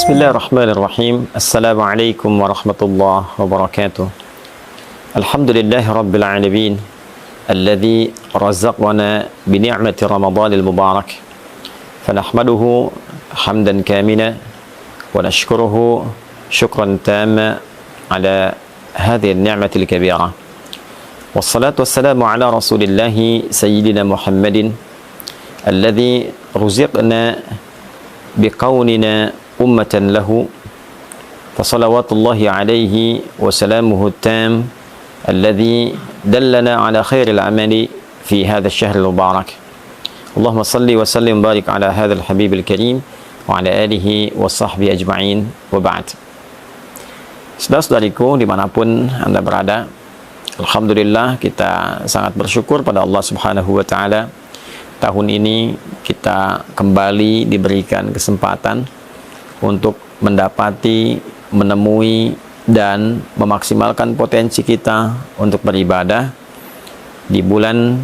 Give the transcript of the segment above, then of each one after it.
Bismillahirrahmanirrahim. Assalamualaikum warahmatullahi wabarakatuh. Alhamdulillahi rabbil alamin alladhi razaqana bi ni'mati Ramadanil mubarak. Fanahmaduhu hamdan kamila wa nashkuruhu syukran tamma ala hadhihi an-ni'mati al-kabira. Wassalatu wassalamu ala rasulillahi sayyidina Muhammadin alladhi ruziqna biqaunina ummatan lahu fasalawatullahi alaihi wa salamuhu tam alladhi dallana ala khairil amali fi hadha ash-shahr al-mubarak. Allahumma salli wa sallim barik ala hadha al-habib al-karim wa ala alihi wa sahbihi ajma'in wa ba'd. Saudara-saudariku dimanapun Anda berada, alhamdulillah kita sangat bersyukur pada Allah Subhanahu wa ta'ala. Tahun ini kita kembali diberikan kesempatan untuk mendapati, menemui, dan memaksimalkan potensi kita untuk beribadah di bulan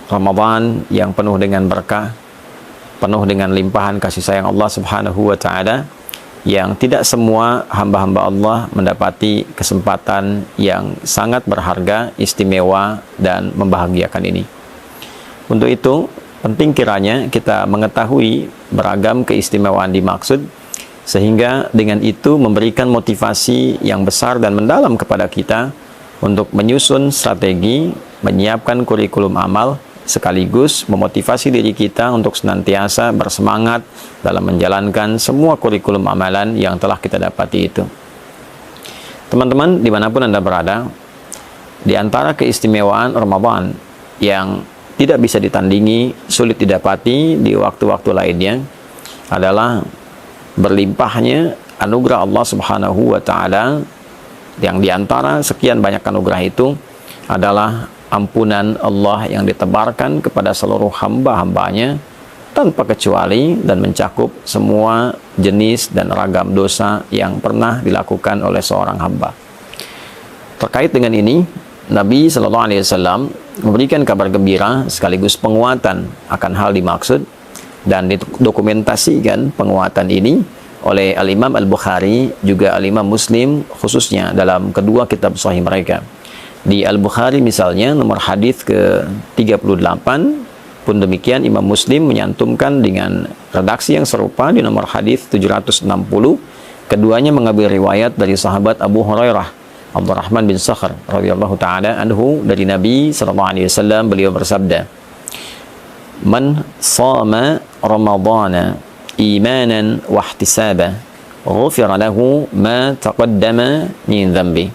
Ramadan yang penuh dengan berkah, penuh dengan limpahan kasih sayang Allah Subhanahu wa ta'ala, yang tidak semua hamba-hamba Allah mendapati kesempatan yang sangat berharga, istimewa, dan membahagiakan ini. Untuk itu, penting kiranya kita mengetahui beragam keistimewaan dimaksud, sehingga dengan itu memberikan motivasi yang besar dan mendalam kepada kita untuk menyusun strategi, menyiapkan kurikulum amal, sekaligus memotivasi diri kita untuk senantiasa bersemangat dalam menjalankan semua kurikulum amalan yang telah kita dapati itu. Teman-teman, dimanapun Anda berada, di antara keistimewaan Ramadan yang tidak bisa ditandingi, sulit didapati di waktu-waktu lainnya adalah berlimpahnya anugerah Allah Subhanahu wa ta'ala, yang diantara sekian banyak anugerah itu adalah ampunan Allah yang ditebarkan kepada seluruh hamba-hambanya tanpa kecuali dan mencakup semua jenis dan ragam dosa yang pernah dilakukan oleh seorang hamba. Terkait dengan ini, Nabi SAW memberikan kabar gembira sekaligus penguatan akan hal dimaksud, dan didokumentasikan penguatan ini oleh Al-Imam Al-Bukhari juga Al-Imam Muslim, khususnya dalam kedua kitab sahih mereka. Di Al-Bukhari misalnya nomor hadis ke-38 pun demikian Imam Muslim menyantumkan dengan redaksi yang serupa di nomor hadis 760. Keduanya mengambil riwayat dari sahabat Abu Hurairah Abdurrahman bin Sakhr radhiyallahu taala anhu dari Nabi sallallahu alaihi wasallam, beliau bersabda, "Man shama Ramadana imanan wa ihtisaba, ghufira lahu ma taqaddama min dhanbi."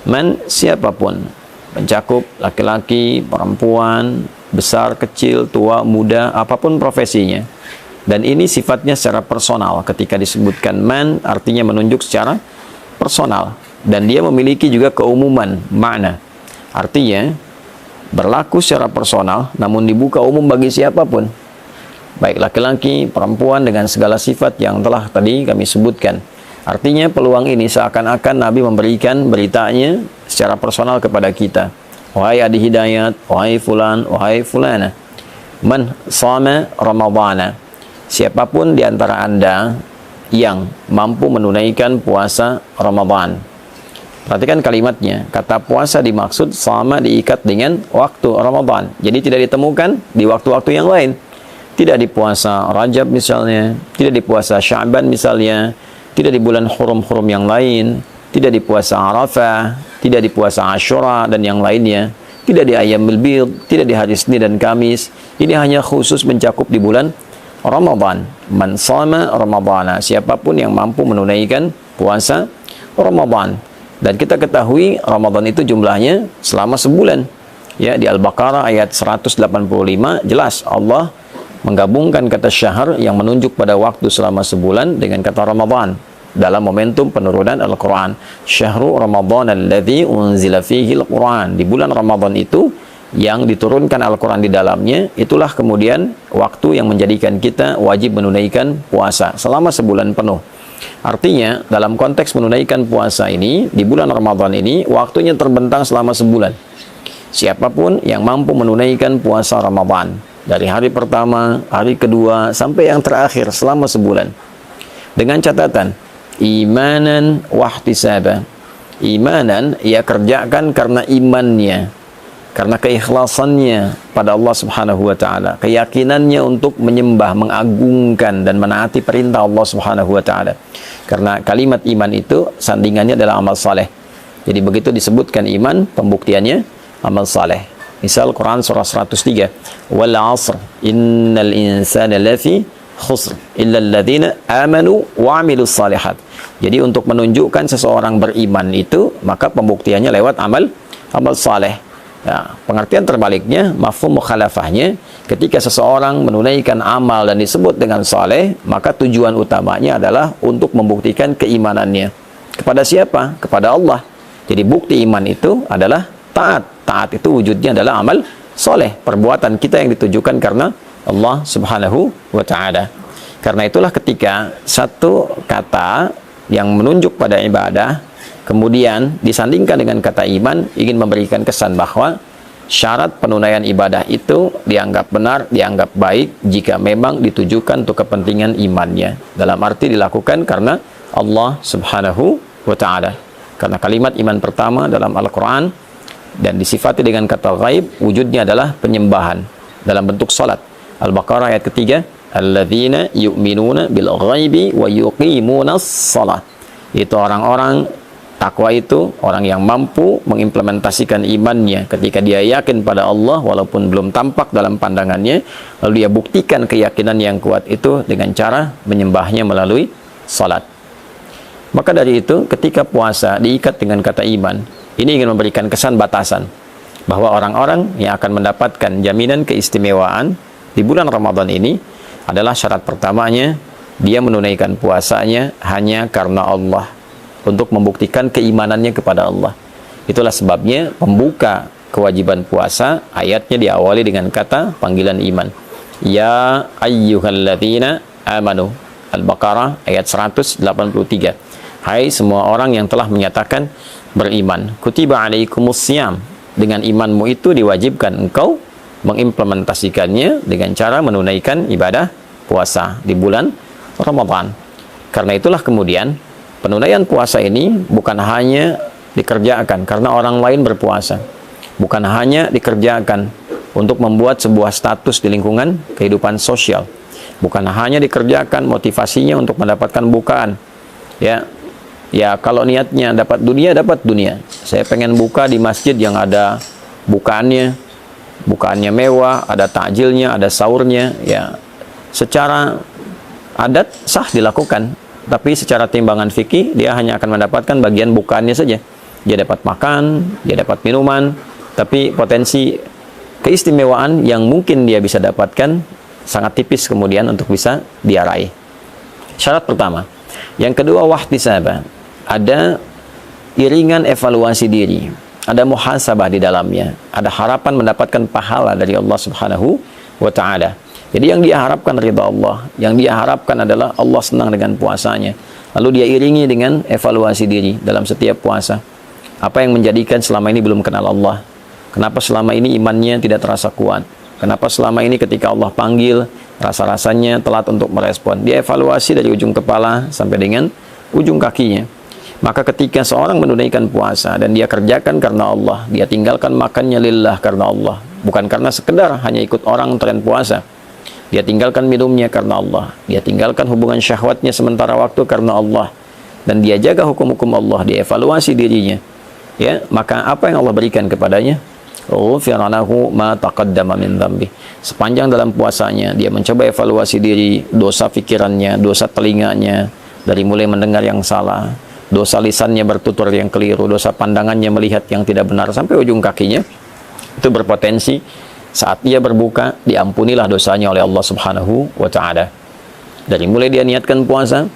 Man, siapapun, mencakup laki-laki, perempuan, besar, kecil, tua, muda, apapun profesinya. Dan ini sifatnya secara personal. Ketika disebutkan man, artinya menunjuk secara personal. Dan dia memiliki juga keumuman makna. Artinya berlaku secara personal, namun dibuka umum bagi siapapun, baik laki-laki, perempuan, dengan segala sifat yang telah tadi kami sebutkan. Artinya peluang ini seakan-akan Nabi memberikan beritanya secara personal kepada kita. Wahai Adi Hidayat, wahai fulan, wahai fulana, man shama Ramadana, siapapun di antara Anda yang mampu menunaikan puasa Ramadan. Perhatikan kalimatnya, kata puasa dimaksud sama diikat dengan waktu Ramadan. Jadi tidak ditemukan di waktu-waktu yang lain. Tidak di puasa Rajab misalnya, tidak di puasa Sya'ban misalnya, tidak di bulan hurum-hurum yang lain, tidak di puasa Arafah, tidak di puasa Asyura dan yang lainnya, tidak di Ayyamul Bid, tidak di hari Senin dan Kamis. Ini hanya khusus mencakup di bulan Ramadan. Man shama Ramadana, siapapun yang mampu menunaikan puasa Ramadan. Dan kita ketahui Ramadan itu jumlahnya selama sebulan. Ya, di Al-Baqarah ayat 185 jelas Allah menggabungkan kata syahr yang menunjuk pada waktu selama sebulan dengan kata Ramadan dalam momentum penurunan Al-Quran. Syahrul Ramadan alladzi unzila fihi Al-Quran. Di bulan Ramadan itu yang diturunkan Al-Quran di dalamnya, itulah kemudian waktu yang menjadikan kita wajib menunaikan puasa selama sebulan penuh. Artinya dalam konteks menunaikan puasa ini di bulan Ramadan ini waktunya terbentang selama sebulan. Siapapun yang mampu menunaikan puasa Ramadan dari hari pertama, hari kedua sampai yang terakhir selama sebulan, Dengan catatan imanan wahtisaba. Imanan ia kerjakan karena imannya, karena keikhlasannya pada Allah Subhanahu wa taala, keyakinannya untuk menyembah, mengagungkan dan menaati perintah Allah Subhanahu wa taala. Karena kalimat iman itu sandingannya adalah amal saleh. Jadi begitu disebutkan iman, pembuktiannya amal saleh. Misal Quran surah 103, wal 'asr innal insana lafi khusr illa alladziina amanu wa 'amilus shalihat. Jadi untuk menunjukkan seseorang beriman itu, maka pembuktiannya lewat amal saleh. Ya, pengertian terbaliknya, mafhum mukhalafahnya, ketika seseorang menunaikan amal dan disebut dengan saleh, maka tujuan utamanya adalah untuk membuktikan keimanannya. Kepada siapa? Kepada Allah. Jadi bukti iman itu adalah taat. Taat itu wujudnya adalah amal soleh, perbuatan kita yang ditujukan karena Allah Subhanahu wa ta'ala. Karena itulah ketika satu kata yang menunjuk pada ibadah kemudian disandingkan dengan kata iman, ingin memberikan kesan bahwa syarat penunaian ibadah itu dianggap benar, dianggap baik jika memang ditujukan untuk kepentingan imannya, dalam arti dilakukan karena Allah Subhanahu wa ta'ala. Karena kalimat iman pertama dalam Al-Quran dan disifati dengan kata ghaib, wujudnya adalah penyembahan dalam bentuk salat. Al-Baqarah ayat ketiga, alladzina yu'minuna bil ghaibi wa yuqimunas salat. Itu orang-orang takwa itu orang yang mampu mengimplementasikan imannya ketika dia yakin pada Allah walaupun belum tampak dalam pandangannya, lalu dia buktikan keyakinan yang kuat itu dengan cara menyembahnya melalui salat. Maka dari itu ketika puasa diikat dengan kata iman, ini ingin memberikan kesan batasan bahwa orang-orang yang akan mendapatkan jaminan keistimewaan di bulan Ramadan ini adalah syarat pertamanya dia menunaikan puasanya hanya karena Allah, untuk membuktikan keimanannya kepada Allah. Itulah sebabnya pembuka kewajiban puasa ayatnya diawali dengan kata panggilan iman. Ya ayyuhalladzina amanu. Al-Baqarah ayat 183. Hai semua orang yang telah menyatakan beriman, kutiba alaikumus syiyam, dengan imanmu itu diwajibkan engkau mengimplementasikannya dengan cara menunaikan ibadah puasa di bulan Ramadan. Karena itulah kemudian penunaian puasa ini bukan hanya dikerjakan karena orang lain berpuasa, bukan hanya dikerjakan untuk membuat sebuah status di lingkungan kehidupan sosial, bukan hanya dikerjakan motivasinya untuk mendapatkan bukaan. Ya kalau niatnya dapat dunia. Saya pengen buka di masjid yang ada bukaannya mewah, ada takjilnya, ada sahurnya. Ya, secara adat sah dilakukan, tapi secara timbangan fikih dia hanya akan mendapatkan bagian bukaannya saja. Dia dapat makan, dia dapat minuman, tapi potensi keistimewaan yang mungkin dia bisa dapatkan sangat tipis kemudian untuk bisa dia raih. Syarat pertama. Yang kedua, wahtisaba. Ada iringan evaluasi diri, ada muhasabah di dalamnya, ada harapan mendapatkan pahala dari Allah Subhanahu wa ta'ala. Jadi yang dia harapkan ridha Allah, yang dia harapkan adalah Allah senang dengan puasanya. Lalu dia iringi dengan evaluasi diri dalam setiap puasa. Apa yang menjadikan selama ini belum kenal Allah? Kenapa selama ini imannya tidak terasa kuat? Kenapa selama ini ketika Allah panggil, rasa-rasanya telat untuk merespon? Dia evaluasi dari ujung kepala sampai dengan ujung kakinya. Maka ketika seorang menunaikan puasa dan dia kerjakan karena Allah, dia tinggalkan makannya lillah karena Allah, bukan karena sekedar hanya ikut orang tren puasa. Dia tinggalkan minumnya karena Allah, dia tinggalkan hubungan syahwatnya sementara waktu karena Allah, dan dia jaga hukum-hukum Allah, dia evaluasi dirinya. Ya, maka apa yang Allah berikan kepadanya? Ghufira lahu ma taqaddama min dzambi. Sepanjang dalam puasanya dia mencoba evaluasi diri, dosa pikirannya, dosa telinganya dari mulai mendengar yang salah, dosa lisannya bertutur yang keliru, dosa pandangannya melihat yang tidak benar, sampai ujung kakinya. Itu berpotensi saat dia berbuka diampunilah dosanya oleh Allah Subhanahu wa ta'ala. Dari mulai dia niatkan puasa,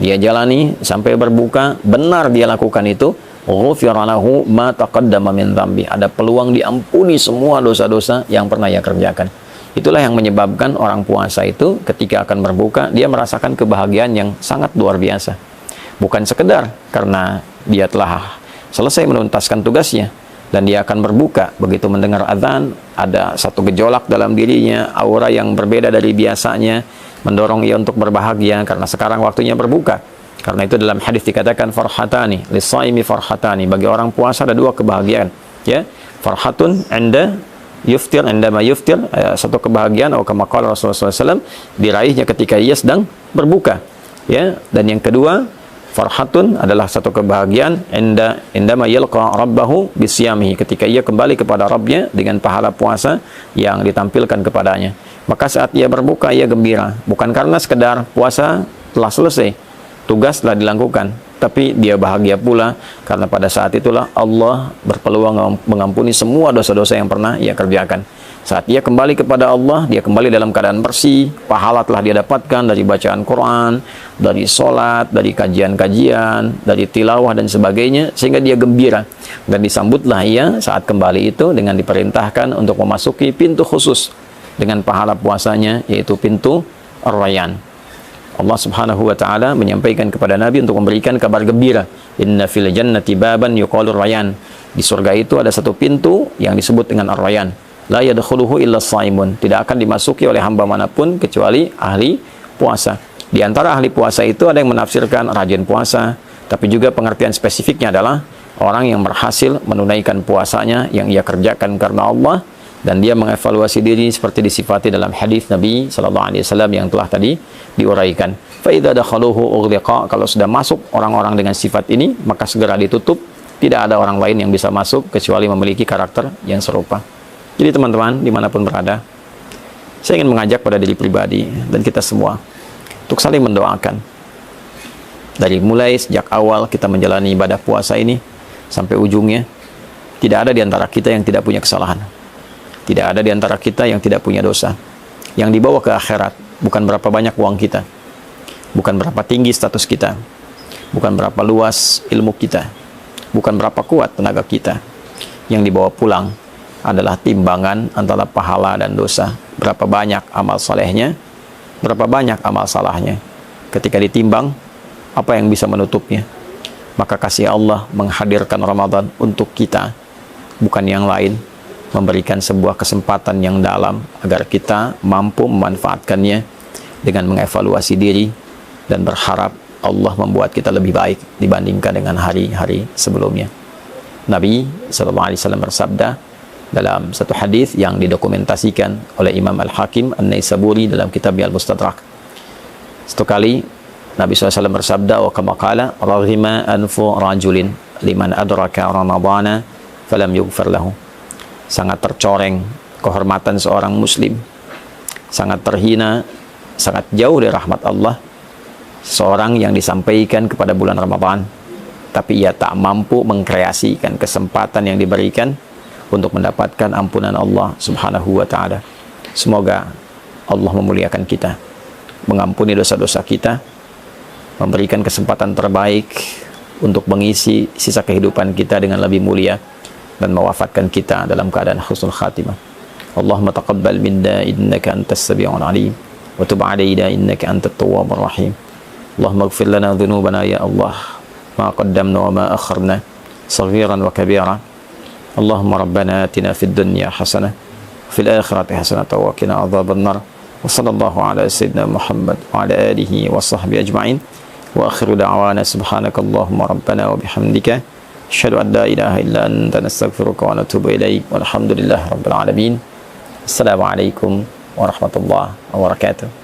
dia jalani sampai berbuka, benar dia lakukan itu, ghufira lahu ma taqaddama min dzambi. Ada peluang diampuni semua dosa-dosa yang pernah ia kerjakan. Itulah yang menyebabkan orang puasa itu ketika akan berbuka dia merasakan kebahagiaan yang sangat luar biasa. Bukan sekedar karena dia telah selesai menuntaskan tugasnya dan dia akan berbuka, begitu mendengar azan ada satu gejolak dalam dirinya, aura yang berbeda dari biasanya, mendorong ia untuk berbahagia karena sekarang waktunya berbuka. Karena itu dalam hadis dikatakan farhatani lis-shaimi farhatani, bagi orang puasa ada dua kebahagiaan, ya. Farhatun anda yuftir, indama yuftir, satu kebahagiaan atau kama qala Rasulullah SAW, diraihnya ketika ia sedang berbuka, ya. Dan yang kedua, farhatun adalah satu kebahagiaan indama yalqa rabbahu bisyamihi, ketika ia kembali kepada Rabbnya dengan pahala puasa yang ditampilkan kepadanya. Maka saat ia berbuka ia gembira, bukan karena sekedar puasa telah selesai, tugas telah dilakukan, tapi dia bahagia pula karena pada saat itulah Allah berpeluang mengampuni semua dosa-dosa yang pernah ia kerjakan. Saat ia kembali kepada Allah, dia kembali dalam keadaan bersih, pahala telah dia dapatkan dari bacaan Quran, dari sholat, dari kajian-kajian, dari tilawah dan sebagainya, sehingga dia gembira. Dan disambutlah ia saat kembali itu dengan diperintahkan untuk memasuki pintu khusus dengan pahala puasanya, yaitu pintu Ar-Rayyan. Allah Subhanahu wa taala menyampaikan kepada Nabi untuk memberikan kabar gembira. Inna fil jannati baban yuqalu Ar-Rayyan. Di surga itu ada satu pintu yang disebut dengan Ar-Rayyan. La yadkhuluhu illa shaimun. Tidak akan dimasuki oleh hamba manapun kecuali ahli puasa. Di antara ahli puasa itu ada yang menafsirkan rajin puasa, tapi juga pengertian spesifiknya adalah orang yang berhasil menunaikan puasanya yang ia kerjakan karena Allah, dan dia mengevaluasi diri seperti disifati dalam hadis Nabi sallallahu alaihi wasallam yang telah tadi diuraikan. Fa idza dakhaluhu ughliqa, kalau sudah masuk orang-orang dengan sifat ini, maka segera ditutup. Tidak ada orang lain yang bisa masuk kecuali memiliki karakter yang serupa. Jadi teman-teman dimanapun berada, saya ingin mengajak pada diri pribadi dan kita semua untuk saling mendoakan. Dari mulai sejak awal kita menjalani ibadah puasa ini sampai ujungnya, tidak ada di antara kita yang tidak punya kesalahan. Tidak ada di antara kita yang tidak punya dosa. Yang dibawa ke akhirat bukan berapa banyak uang kita, bukan berapa tinggi status kita, bukan berapa luas ilmu kita, bukan berapa kuat tenaga kita. Yang dibawa pulang adalah timbangan antara pahala dan dosa. Berapa banyak amal solehnya, berapa banyak amal salahnya. Ketika ditimbang, apa yang bisa menutupnya? Maka kasih Allah menghadirkan Ramadan untuk kita, bukan yang lain, memberikan sebuah kesempatan yang dalam agar kita mampu memanfaatkannya dengan mengevaluasi diri dan berharap Allah membuat kita lebih baik dibandingkan dengan hari-hari sebelumnya. Nabi SAW bersabda dalam satu hadis yang didokumentasikan oleh Imam Al-Hakim An-Naisaburi dalam kitabnya Al-Mustadrak. Satu kali Nabi SAW bersabda, wa kama qala raghima anfu rajulin liman adraka ramadhana falam yughfar lahu. Sangat tercoreng kehormatan seorang muslim, sangat terhina, sangat jauh dari rahmat Allah seorang yang disampaikan kepada bulan Ramadan, tapi ia tak mampu mengkreasikan kesempatan yang diberikan untuk mendapatkan ampunan Allah Subhanahu wa ta'ala. Semoga Allah memuliakan kita, mengampuni dosa-dosa kita, memberikan kesempatan terbaik untuk mengisi sisa kehidupan kita dengan lebih mulia, dan mewafatkan kita dalam keadaan husnul khatimah. Allahumma taqabbal minna innaka antas sami'ul alim wa tub 'alaina innaka antat tawwabur rahim. Allahumma ighfir lana dhunubana ya Allah, ma qaddamna wa ma akharna, saghiran wa kabira. Allahumma rabbana atina fid dunya hasanah wa fil akhirati hasanah wa qina adzaban nar. Wa sallallahu ala sayyidina Muhammad wa ala alihi wa sahbihi ajma'in. Wa akhiru da'wana subhanakallahumma rabbana wa bihamdika asyhadu an la ilaha illa anta nastaghfiruka wa natubu ilaik. Walhamdulillahi rabbil alamin. Assalamualaikum warahmatullahi wabarakatuh.